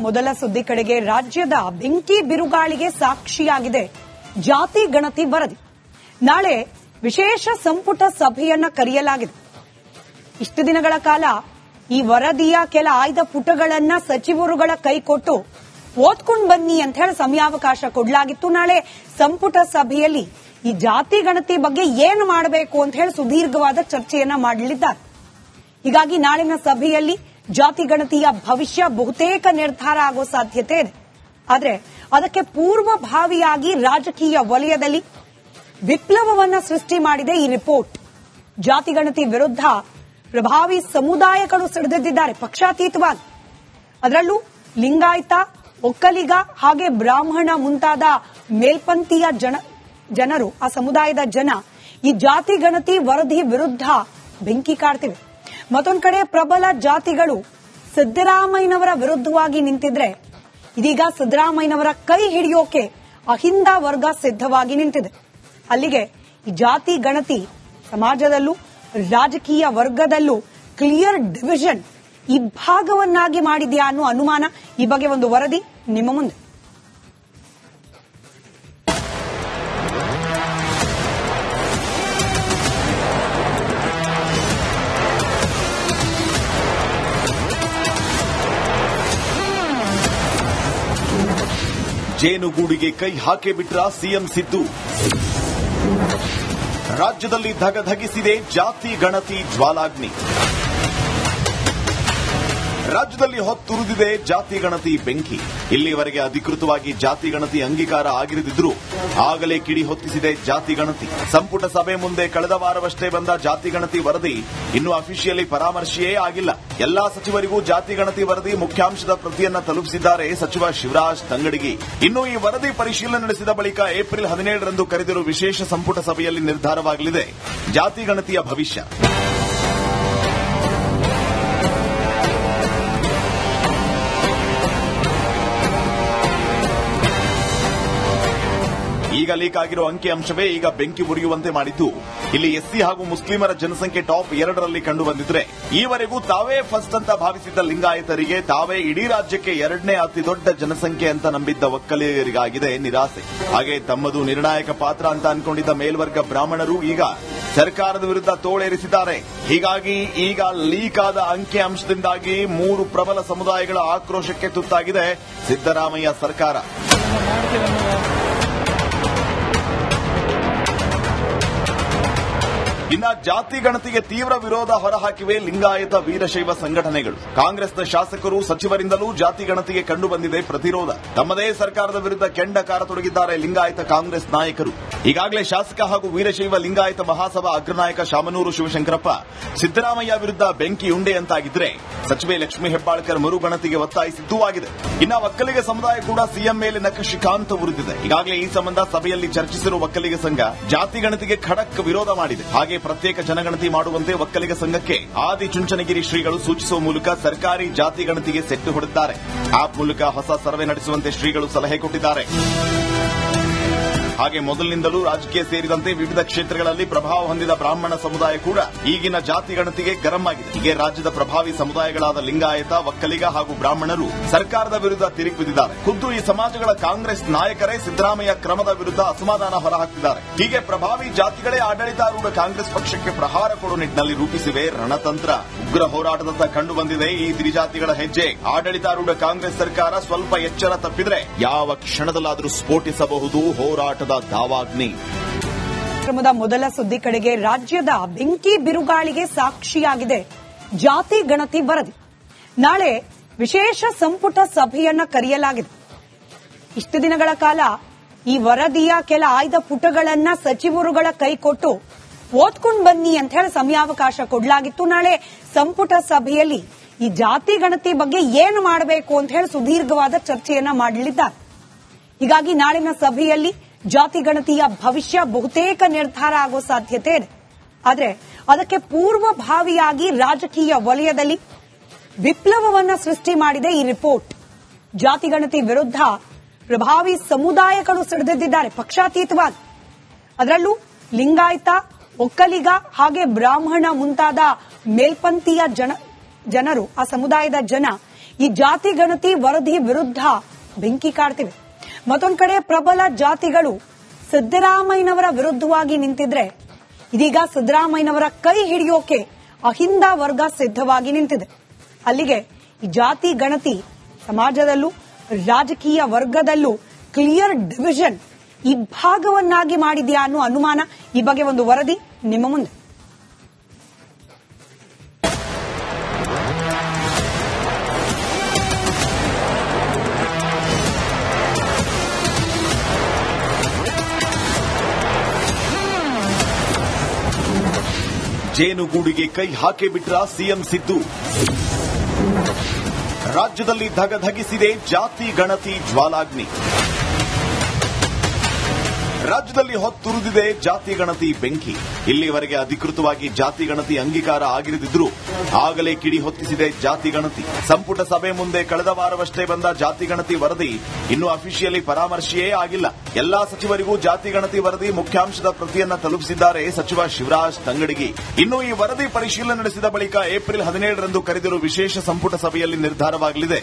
ಮೊದಲ ಸುದ್ದಿ ಕಡೆಗೆ ರಾಜ್ಯದ ಬೆಂಕಿ ಬಿರುಗಾಳಿಗೆ ಸಾಕ್ಷಿಯಾಗಿದೆ ಜಾತಿ ಗಣತಿ ವರದಿ. ನಾಳೆ ವಿಶೇಷ ಸಂಪುಟ ಸಭೆಯನ್ನ ಕರೆಯಲಾಗಿದೆ. ಇಷ್ಟು ದಿನಗಳ ಕಾಲ ಈ ವರದಿಯ ಕೆಲ ಆಯ್ದ ಪುಟಗಳನ್ನ ಸಚಿವರುಗಳ ಕೈ ಕೊಟ್ಟು ಓದ್ಕೊಂಡು ಬನ್ನಿ ಅಂತ ಹೇಳಿ ಸಮಯಾವಕಾಶ ಕೊಡಲಾಗಿತ್ತು. ನಾಳೆ ಸಂಪುಟ ಸಭೆಯಲ್ಲಿ ಈ ಜಾತಿ ಗಣತಿ ಬಗ್ಗೆ ಏನು ಮಾಡಬೇಕು ಅಂತ ಹೇಳಿ ಸುದೀರ್ಘವಾದ ಚರ್ಚೆಯನ್ನ ಮಾಡಲಿದ್ದಾರೆ. ಹೀಗಾಗಿ ನಾಳಿನ ಸಭೆಯಲ್ಲಿ ಜಾತಿ ಗಣತಿಯ ಭವಿಷ್ಯ ಬಹುತೇಕ ನಿರ್ಧಾರ ಆಗೋ ಸಾಧ್ಯತೆ ಇದೆ. ಆದರೆ ಅದಕ್ಕೆ ಪೂರ್ವಭಾವಿಯಾಗಿ ರಾಜಕೀಯ ವಲಯದಲ್ಲಿ ವಿಪ್ಲವವನ್ನ ಸೃಷ್ಟಿ ಮಾಡಿದೆ ಈ ರಿಪೋರ್ಟ್. ಜಾತಿ ಗಣತಿ ವಿರುದ್ಧ ಪ್ರಭಾವಿ ಸಮುದಾಯಗಳು ಸಿಡಿದೆದ್ದಿದ್ದಾರೆ ಪಕ್ಷಾತೀತವಾಗಿ. ಅದರಲ್ಲೂ ಲಿಂಗಾಯತ, ಒಕ್ಕಲಿಗ ಹಾಗೆ ಬ್ರಾಹ್ಮಣ ಮುಂತಾದ ಮೇಲ್ಪಂಥೀಯ ಜನರು, ಆ ಸಮುದಾಯದ ಜನ ಈ ಜಾತಿ ಗಣತಿ ವರದಿ ವಿರುದ್ಧ ಬೆಂಕಿ ಕಾಡ್ತಿವೆ. ಮತ್ತೊಂದು ಕಡೆ ಪ್ರಬಲ ಜಾತಿಗಳು ಸಿದ್ದರಾಮಯ್ಯನವರ ವಿರುದ್ಧವಾಗಿ ನಿಂತಿದ್ರೆ, ಇದೀಗ ಸಿದ್ದರಾಮಯ್ಯನವರ ಕೈ ಹಿಡಿಯೋಕೆ ಅಹಿಂದ ವರ್ಗ ಸಿದ್ಧವಾಗಿ ನಿಂತಿದೆ. ಅಲ್ಲಿಗೆ ಈ ಜಾತಿ ಗಣತಿ ಸಮಾಜದಲ್ಲೂ ರಾಜಕೀಯ ವರ್ಗದಲ್ಲೂ ಕ್ಲಿಯರ್ ಡಿವಿಷನ್ ಇಬ್ಬಾಗವನ್ನಾಗಿ ಮಾಡಿದ್ಯಾ ಅನ್ನೋ ಅನುಮಾನ. ಈ ಬಗ್ಗೆ ಒಂದು ವರದಿ ನಿಮ್ಮ ಮುಂದೆ. ಜೇನುಗೂಡಿಗೆ ಕೈ ಹಾಕಿ ಬಿಟ್ರ ಸಿಎಂ ಸಿದ್ದು. ರಾಜ್ಯದಲ್ಲಿ ಧಗಧಗಿಸಿದೆ ಜಾತಿ ಗಣತಿ ಜ್ವಾಲಾಗ್ನಿ. ರಾಜ್ಯದಲ್ಲಿ ಹೊತ್ತುರಿದಿದೆ ಜಾತಿ ಗಣತಿ ಬೆಂಕಿ. ಇಲ್ಲಿವರೆಗೆ ಅಧಿಕೃತವಾಗಿ ಜಾತಿ ಗಣತಿ ಅಂಗೀಕಾರ ಆಗಿರದಿದ್ರೂ ಆಗಲೇ ಕಿಡಿ ಹೊತ್ತಿಸಿದೆ ಜಾತಿ ಗಣತಿ. ಸಂಪುಟ ಸಭೆ ಮುಂದೆ ಕಳೆದ ವಾರವಷ್ಟೇ ಬಂದ ಜಾತಿ ಗಣತಿ ವರದಿ ಇನ್ನೂ ಅಫಿಷಿಯಲಿ ಪರಾಮರ್ಶೆಯೇ ಆಗಿಲ್ಲ. ಎಲ್ಲಾ ಸಚಿವರಿಗೂ ಜಾತಿ ಗಣತಿ ವರದಿ ಮುಖ್ಯಾಂಶದ ಪ್ರತಿಯನ್ನ ತಲುಪಿಸಿದ್ದಾರೆ ಸಚಿವ ಶಿವರಾಜ್ ತಂಗಡಗಿ. ಇನ್ನು ಈ ವರದಿ ಪರಿಶೀಲನೆ ನಡೆಸಿದ ಬಳಿಕ ಏಪ್ರಿಲ್ 17ರಂದು ಕರೆದಿರುವ ವಿಶೇಷ ಸಂಪುಟ ಸಭೆಯಲ್ಲಿ ನಿರ್ಧಾರವಾಗಲಿದೆ ಜಾತಿ ಗಣತಿಯ ಭವಿಷ್ಯ. ಈಗ ಲೀಕ್ ಆಗಿರೋ ಅಂಕಿಅಂಶವೇ ಈಗ ಬೆಂಕಿ ಉರಿಯುವಂತೆ ಮಾಡಿದ್ದು. ಇಲ್ಲಿ ಎಸ್ಸಿ ಹಾಗೂ ಮುಸ್ಲಿಮರ ಜನಸಂಖ್ಯೆ ಟಾಪ್ 2ರಲ್ಲಿ ಕಂಡು ಬಂದಿದ್ರೆ, ಈವರೆಗೂ ತಾವೇ ಫಸ್ಟ್ ಅಂತ ಭಾವಿಸಿದ್ದ ಲಿಂಗಾಯತರಿಗೆ ತಾವೇ ಇಡೀ ರಾಜ್ಯಕ್ಕೆ 2ನೇ ಅತಿ ದೊಡ್ಡ ಜನಸಂಖ್ಯೆ ಅಂತ ನಂಬಿದ್ದ ಒಕ್ಕಲಿಗರಿಗಾಗಿದೆ ನಿರಾಸೆ. ಹಾಗೆ ತಮ್ಮದು ನಿರ್ಣಾಯಕ ಪಾತ್ರ ಅಂತ ಅನ್ಕೊಂಡಿದ್ದ ಮೇಲ್ವರ್ಗ ಬ್ರಾಹ್ಮಣರು ಈಗ ಸರ್ಕಾರದ ವಿರುದ್ಧ ತೋಳೇರಿಸಿದ್ದಾರೆ. ಹೀಗಾಗಿ ಈಗ ಲೀಕ್ ಆದ ಅಂಕಿಅಂಶದಿಂದಾಗಿ 3 ಪ್ರಬಲ ಸಮುದಾಯಗಳ ಆಕ್ರೋಶಕ್ಕೆ ತುತ್ತಾಗಿದೆ ಸಿದ್ದರಾಮಯ್ಯ ಸರ್ಕಾರ. ಇನ್ನ ಜಾತಿ ಗಣತಿಗೆ ತೀವ್ರ ವಿರೋಧ ಹೊರಹಾಕಿವೆ ಲಿಂಗಾಯತ ವೀರಶೈವ ಸಂಘಟನೆಗಳು. ಕಾಂಗ್ರೆಸ್ನ ಶಾಸಕರು, ಸಚಿವರಿಂದಲೂ ಜಾತಿ ಗಣತಿಗೆ ಕಂಡು ಬಂದಿದೆ ಪ್ರತಿರೋಧ. ತಮ್ಮದೇ ಸರ್ಕಾರದ ವಿರುದ್ಧ ಕೆಂಡ ಕಾರತೊಡಗಿದ್ದಾರೆ ಲಿಂಗಾಯತ ಕಾಂಗ್ರೆಸ್ ನಾಯಕರು. ಈಗಾಗಲೇ ಶಾಸಕ ಹಾಗೂ ವೀರಶೈವ ಲಿಂಗಾಯತ ಮಹಾಸಭಾ ಅಗ್ರನಾಯಕ ಶಾಮನೂರು ಶಿವಶಂಕರಪ್ಪ ಸಿದ್ದರಾಮಯ್ಯ ವಿರುದ್ಧ ಬೆಂಕಿಯುಂಡೆಯಂತಾಗಿದ್ರೆ, ಸಚಿವೆ ಲಕ್ಷ್ಮೀ ಹೆಬ್ಬಾಳ್ಕರ್ ಮರುಗಣತಿಗೆ ಒತ್ತಾಯಿಸಿದ್ದೂ ಆಗಿದೆ. ಇನ್ನ ಒಕ್ಕಲಿಗ ಸಮುದಾಯ ಕೂಡ ಸಿಎಂ ಮೇಲೆ ನಖಶಿಖಾಂತ ಉರಿದಿದೆ. ಈಗಾಗಲೇ ಈ ಸಂಬಂಧ ಸಭೆಯಲ್ಲಿ ಚರ್ಚಿಸಿರುವ ಒಕ್ಕಲಿಗ ಸಂಘ ಜಾತಿ ಗಣತಿಗೆ ಖಡಕ್ ವಿರೋಧ ಮಾಡಿದೆ. ಹಾಗೆ ಪ್ರತ್ಯೇಕ ಜನಗಣತಿ ಮಾಡುವಂತೆ ಒಕ್ಕಲಿಗ ಸಂಘಕ್ಕೆ ಆದಿಚುಂಚನಗಿರಿ ಶ್ರೀಗಳು ಸೂಚಿಸುವ ಮೂಲಕ ಸರ್ಕಾರಿ ಜಾತಿ ಗಣತಿಗೆ ಸೆಟ್ಟು ಹೊಡೆದಿದ್ದಾರೆ. ಆಪ್ ಮೂಲಕ ಹೊಸ ಸರ್ವೆ ನಡೆಸುವಂತೆ ಶ್ರೀಗಳು ಸಲಹೆ ಕೊಟ್ಟಿದ್ದಾರೆ. ಹಾಗೆ ಮೊದಲಿನಿಂದಲೂ ರಾಜಕೀಯ ಸೇರಿದಂತೆ ವಿವಿಧ ಕ್ಷೇತ್ರಗಳಲ್ಲಿ ಪ್ರಭಾವ ಹೊಂದಿದ ಬ್ರಾಹ್ಮಣ ಸಮುದಾಯ ಕೂಡ ಈಗಿನ ಜಾತಿ ಗಣತಿಗೆ ಗರಂ ಆಗಿದೆ. ಹೀಗೆ ರಾಜ್ಯದ ಪ್ರಭಾವಿ ಸಮುದಾಯಗಳಾದ ಲಿಂಗಾಯತ, ಒಕ್ಕಲಿಗ ಹಾಗೂ ಬ್ರಾಹ್ಮಣರು ಸರ್ಕಾರದ ವಿರುದ್ಧ ತಿರುಗಿಬಿದ್ದಿದ್ದಾರೆ. ಖುದ್ದು ಈ ಸಮಾಜಗಳ ಕಾಂಗ್ರೆಸ್ ನಾಯಕರೇ ಸಿದ್ದರಾಮಯ್ಯ ಕ್ರಮದ ವಿರುದ್ಧ ಅಸಮಾಧಾನ ಹೊರಹಾಕಿದ್ದಾರೆ. ಹೀಗೆ ಪ್ರಭಾವಿ ಜಾತಿಗಳೇ ಆಡಳಿತಾರೂಢ ಕಾಂಗ್ರೆಸ್ ಪಕ್ಷಕ್ಕೆ ಪ್ರಹಾರ ಕೊಡುವ ನಿಟ್ಟಿನಲ್ಲಿ ರೂಪಿಸಿವೆ ರಣತಂತ್ರ. ಉಗ್ರ ಹೋರಾಟದತ್ತ ಕಂಡು ಬಂದಿದೆ ಈ ತ್ರಿಜಾತಿಗಳ ಹೆಜ್ಜೆ. ಆಡಳಿತಾರೂಢ ಕಾಂಗ್ರೆಸ್ ಸರ್ಕಾರ ಸ್ವಲ್ಪ ಎಚ್ಚರ ತಪ್ಪಿದ್ರೆ ಯಾವ ಕ್ಷಣದಲ್ಲಾದರೂ ಸ್ಫೋಟಿಸಬಹುದು ಹೋರಾಟ ದಾವಾಗ್ನಿ. ಕ್ರಮದ ಮೊದಲ ಸುದ್ದಿ ಕಡೆಗೆ ರಾಜ್ಯದ ಬೆಂಕಿ ಬಿರುಗಾಳಿಗೆ ಸಾಕ್ಷಿಯಾಗಿದೆ ಜಾತಿ ಗಣತಿ ವರದಿ. ನಾಳೆ ವಿಶೇಷ ಸಂಪುಟ ಸಭೆಯನ್ನ ಕರೆಯಲಾಗಿದೆ. ಇಷ್ಟು ದಿನಗಳ ಕಾಲ ಈ ವರದಿಯ ಕೆಲ ಆಯ್ದ ಪುಟಗಳನ್ನ ಸಚಿವರುಗಳ ಕೈ ಕೊಟ್ಟು ಓದ್ಕೊಂಡು ಬನ್ನಿ ಅಂತ ಹೇಳಿ ಸಮಯಾವಕಾಶ ಕೊಡಲಾಗಿತ್ತು. ನಾಳೆ ಸಂಪುಟ ಸಭೆಯಲ್ಲಿ ಈ ಜಾತಿ ಗಣತಿ ಬಗ್ಗೆ ಏನು ಮಾಡಬೇಕು ಅಂತ ಹೇಳಿ ಸುದೀರ್ಘವಾದ ಚರ್ಚೆಯನ್ನ ಮಾಡಲಿದ್ದಾರೆ. ಹೀಗಾಗಿ ನಾಳಿನ ಸಭೆಯಲ್ಲಿ ಜಾತಿ ಗಣತಿಯ ಭವಿಷ್ಯ ಬಹುತೇಕ ನಿರ್ಧಾರ ಆಗೋ ಸಾಧ್ಯತೆ ಇದೆ. ಆದರೆ ಅದಕ್ಕೆ ಪೂರ್ವಭಾವಿಯಾಗಿ ರಾಜಕೀಯ ವಲಯದಲ್ಲಿ ವಿಪ್ಲವವನ್ನ ಸೃಷ್ಟಿ ಮಾಡಿದೆ ಈ ರಿಪೋರ್ಟ್. ಜಾತಿ ಗಣತಿ ವಿರುದ್ಧ ಪ್ರಭಾವಿ ಸಮುದಾಯಗಳು ಸಿಡಿದೆದ್ದಿದ್ದಾರೆ ಪಕ್ಷಾತೀತವಾಗಿ. ಅದರಲ್ಲೂ ಲಿಂಗಾಯತ, ಒಕ್ಕಲಿಗ ಹಾಗೆ ಬ್ರಾಹ್ಮಣ ಮುಂತಾದ ಮೇಲ್ಪಂಥೀಯ ಜನರು, ಆ ಸಮುದಾಯದ ಜನ ಈ ಜಾತಿ ಗಣತಿ ವರದಿ ವಿರುದ್ಧ ಬೆಂಕಿ ಕಾಡ್ತಿವೆ. ಮತ್ತೊಂದು ಕಡೆ ಪ್ರಬಲ ಜಾತಿಗಳು ಸಿದ್ದರಾಮಯ್ಯನವರ ವಿರುದ್ಧವಾಗಿ ನಿಂತಿದ್ರೆ, ಇದೀಗ ಸಿದ್ದರಾಮಯ್ಯನವರ ಕೈ ಹಿಡಿಯೋಕೆ ಅಹಿಂದ ವರ್ಗ ಸಿದ್ಧವಾಗಿ ನಿಂತಿದೆ. ಅಲ್ಲಿಗೆ ಈ ಜಾತಿ ಗಣತಿ ಸಮಾಜದಲ್ಲೂ ರಾಜಕೀಯ ವರ್ಗದಲ್ಲೂ ಕ್ಲಿಯರ್ ಡಿವಿಷನ್ ಇಬ್ಬಾಗವನ್ನಾಗಿ ಮಾಡಿದ್ಯಾ ಅನ್ನೋ ಅನುಮಾನ. ಈ ಬಗ್ಗೆ ಒಂದು ವರದಿ ನಿಮ್ಮ ಮುಂದೆ. ಜೇನುಗೂಡಿಗೆ ಕೈ ಹಾಕಿ ಬಿಟ್ರ ಸಿಎಂ ಸಿದ್ದು. ರಾಜ್ಯದಲ್ಲಿ ಧಗಧಗಿಸಿದೆ ಜಾತಿ ಗಣತಿ ಜ್ವಾಲಾಗ್ನಿ. ರಾಜ್ಯದಲ್ಲಿ ಹೊತ್ತುರಿದಿದೆ ಜಾತಿ ಗಣತಿ ಬೆಂಕಿ. ಇಲ್ಲಿವರೆಗೆ ಅಧಿಕೃತವಾಗಿ ಜಾತಿ ಗಣತಿ ಅಂಗೀಕಾರ ಆಗಿರದಿದ್ರೂ ಆಗಲೇ ಕಿಡಿ ಹೊತ್ತಿಸಿದೆ ಜಾತಿ ಗಣತಿ. ಸಂಪುಟ ಸಭೆ ಮುಂದೆ ಕಳೆದ ವಾರವಷ್ಟೇ ಬಂದ ಜಾತಿ ಗಣತಿ ವರದಿ ಇನ್ನೂ ಅಫಿಷಿಯಲಿ ಪರಾಮರ್ಶೆಯೇ ಆಗಿಲ್ಲ. ಎಲ್ಲಾ ಸಚಿವರಿಗೂ ಜಾತಿ ಗಣತಿ ವರದಿ ಮುಖ್ಯಾಂಶದ ಪ್ರತಿಯನ್ನ ತಲುಪಿಸಿದ್ದಾರೆ ಸಚಿವ ಶಿವರಾಜ್ ತಂಗಡಗಿ. ಇನ್ನು ಈ ವರದಿ ಪರಿಶೀಲನೆ ನಡೆಸಿದ ಬಳಿಕ ಏಪ್ರಿಲ್ 17ರಂದು ಕರೆದಿರುವ ವಿಶೇಷ ಸಂಪುಟ ಸಭೆಯಲ್ಲಿ ನಿರ್ಧಾರವಾಗಲಿದೆ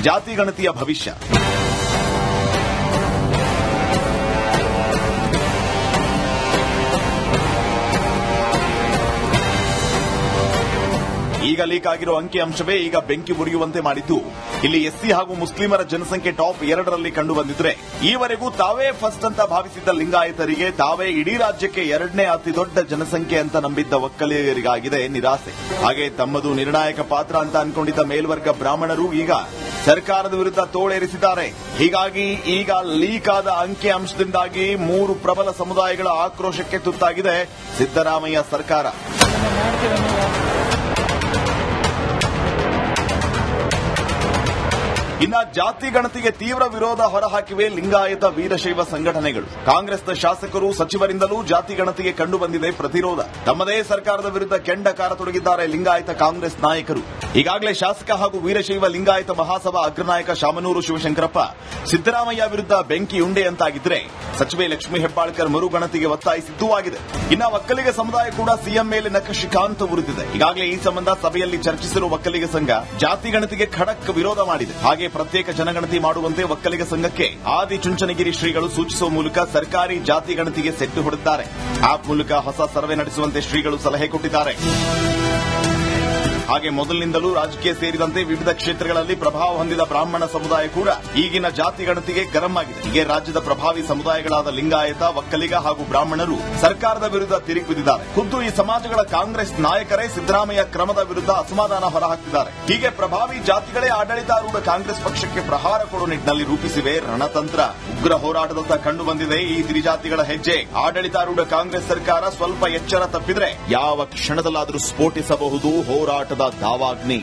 ಜಾತಿ ಗಣತಿಯ ಭವಿಷ್ಯ. ಈಗ ಲೀಕ್ ಆಗಿರೋ ಅಂಕಿಅಂಶವೇ ಈಗ ಬೆಂಕಿ ಉರಿಯುವಂತೆ ಮಾಡಿದ್ದು. ಇಲ್ಲಿ ಎಸ್ಸಿ ಹಾಗೂ ಮುಸ್ಲಿಮರ ಜನಸಂಖ್ಯೆ ಟಾಪ್ 2ರಲ್ಲಿ ಕಂಡು ಬಂದಿದ್ರೆ, ಈವರೆಗೂ ತಾವೇ ಫಸ್ಟ್ ಅಂತ ಭಾವಿಸಿದ್ದ ಲಿಂಗಾಯತರಿಗೆ ತಾವೇ ಇಡೀ ರಾಜ್ಯಕ್ಕೆ 2ನೇ ಅತಿ ದೊಡ್ಡ ಜನಸಂಖ್ಯೆ ಅಂತ ನಂಬಿದ್ದ ಒಕ್ಕಲಿಗರಿಗಾಗಿದೆ ನಿರಾಸೆ. ಹಾಗೆ ತಮ್ಮದು ನಿರ್ಣಾಯಕ ಪಾತ್ರ ಅಂತ ಅನ್ಕೊಂಡಿದ್ದ ಮೇಲ್ವರ್ಗ ಬ್ರಾಹ್ಮಣರು ಈಗ ಸರ್ಕಾರದ ವಿರುದ್ಧ ತೋಳೇರಿಸಿದ್ದಾರೆ. ಹೀಗಾಗಿ ಈಗ ಲೀಕ್ ಆದ ಅಂಕಿಅಂಶದಿಂದಾಗಿ 3 ಪ್ರಬಲ ಸಮುದಾಯಗಳ ಆಕ್ರೋಶಕ್ಕೆ ತುತ್ತಾಗಿದೆ ಸಿದ್ದರಾಮಯ್ಯ ಸರ್ಕಾರ. ಇನ್ನ ಜಾತಿ ಗಣತಿಗೆ ತೀವ್ರ ವಿರೋಧ ಹೊರಹಾಕಿವೆ ಲಿಂಗಾಯತ ವೀರಶೈವ ಸಂಘಟನೆಗಳು. ಕಾಂಗ್ರೆಸ್ನ ಶಾಸಕರು ಸಚಿವರಿಂದಲೂ ಜಾತಿ ಗಣತಿಗೆ ಕಂಡು ಬಂದಿದೆ ಪ್ರತಿರೋಧ. ತಮ್ಮದೇ ಸರ್ಕಾರದ ವಿರುದ್ಧ ಕೆಂಡ ಕಾರ ತೊಡಗಿದ್ದಾರೆ ಲಿಂಗಾಯತ ಕಾಂಗ್ರೆಸ್ ನಾಯಕರು. ಈಗಾಗಲೇ ಶಾಸಕ ಹಾಗೂ ವೀರಶೈವ ಲಿಂಗಾಯತ ಮಹಾಸಭಾ ಅಗ್ರನಾಯಕ ಶಾಮನೂರು ಶಿವಶಂಕರಪ್ಪ ಸಿದ್ದರಾಮಯ್ಯ ವಿರುದ್ಧ ಬೆಂಕಿಯುಂಡೆಯಂತಾಗಿದ್ರೆ, ಸಚಿವೆ ಲಕ್ಷ್ಮೀ ಹೆಬ್ಬಾಳ್ಕರ್ ಮರು ಗಣತಿಗೆ ಒತ್ತಾಯಿಸಿದ್ದೂ ಆಗಿದೆ. ಇನ್ನ ಒಕ್ಕಲಿಗ ಸಮುದಾಯ ಕೂಡ ಸಿಎಂ ಮೇಲೆ ನಖಶಿಖಾಂತ ಉರಿದಿದೆ. ಈಗಾಗಲೇ ಈ ಸಂಬಂಧ ಸಭೆಯಲ್ಲಿ ಚರ್ಚಿಸಿರುವ ಒಕ್ಕಲಿಗ ಸಂಘ ಜಾತಿ ಗಣತಿಗೆ ಖಡಕ್ ವಿರೋಧ ಮಾಡಿದೆ. ಹಾಗೆ ಪ್ರತ್ಯೇಕ ಜನಗಣತಿ ಮಾಡುವಂತೆ ಒಕ್ಕಲಿಗ ಸಂಘಕ್ಕೆ ಆದಿಚುಂಚನಗಿರಿ ಶ್ರೀಗಳು ಸೂಚಿಸುವ ಮೂಲಕ ಸರ್ಕಾರಿ ಜಾತಿ ಗಣತಿಗೆ ಸೆಟ್ಟು ಹೊಡೆದಿದ್ದಾರೆ. ಆಪ್ ಮೂಲಕ ಹೊಸ ಸರ್ವೆ ನಡೆಸುವಂತೆ ಶ್ರೀಗಳು ಸಲಹೆ ಕೊಟ್ಟಿದ್ದಾರೆ. ಹಾಗೆ ಮೊದಲಿನಿಂದಲೂ ರಾಜಕೀಯ ಸೇರಿದಂತೆ ವಿವಿಧ ಕ್ಷೇತ್ರಗಳಲ್ಲಿ ಪ್ರಭಾವ ಹೊಂದಿದ ಬ್ರಾಹ್ಮಣ ಸಮುದಾಯ ಕೂಡ ಈಗಿನ ಜಾತಿ ಗಣತಿಗೆ ಗರಂ ಆಗಿದೆ. ಹೀಗೆ ರಾಜ್ಯದ ಪ್ರಭಾವಿ ಸಮುದಾಯಗಳಾದ ಲಿಂಗಾಯತ, ಒಕ್ಕಲಿಗ ಹಾಗೂ ಬ್ರಾಹ್ಮಣರು ಸರ್ಕಾರದ ವಿರುದ್ಧ ತಿರುಗಿಬಿದ್ದಿದ್ದಾರೆ. ಖುದ್ದು ಈ ಸಮಾಜಗಳ ಕಾಂಗ್ರೆಸ್ ನಾಯಕರೇ ಸಿದ್ದರಾಮಯ್ಯ ಕ್ರಮದ ವಿರುದ್ಧ ಅಸಮಾಧಾನ ಹೊರಹಾಕಿದ್ದಾರೆ. ಹೀಗೆ ಪ್ರಭಾವಿ ಜಾತಿಗಳೇ ಆಡಳಿತಾರೂಢ ಕಾಂಗ್ರೆಸ್ ಪಕ್ಷಕ್ಕೆ ಪ್ರಹಾರ ಕೊಡುವ ನಿಟ್ಟಿನಲ್ಲಿ ರೂಪಿಸಿವೆ ರಣತಂತ್ರ. ಉಗ್ರ ಹೋರಾಟದತ್ತ ಕಂಡು ಬಂದಿದೆ ಈ ತ್ರಿಜಾತಿಗಳ ಹೆಜ್ಜೆ. ಆಡಳಿತಾರೂಢ ಕಾಂಗ್ರೆಸ್ ಸರ್ಕಾರ ಸ್ವಲ್ಪ ಎಚ್ಚರ ತಪ್ಪಿದ್ರೆ ಯಾವ ಕ್ಷಣದಲ್ಲಾದರೂ ಸ್ಫೋಟಿಸಬಹುದು ಹೋರಾಟದ ದಾವಾಗ್ನಿ.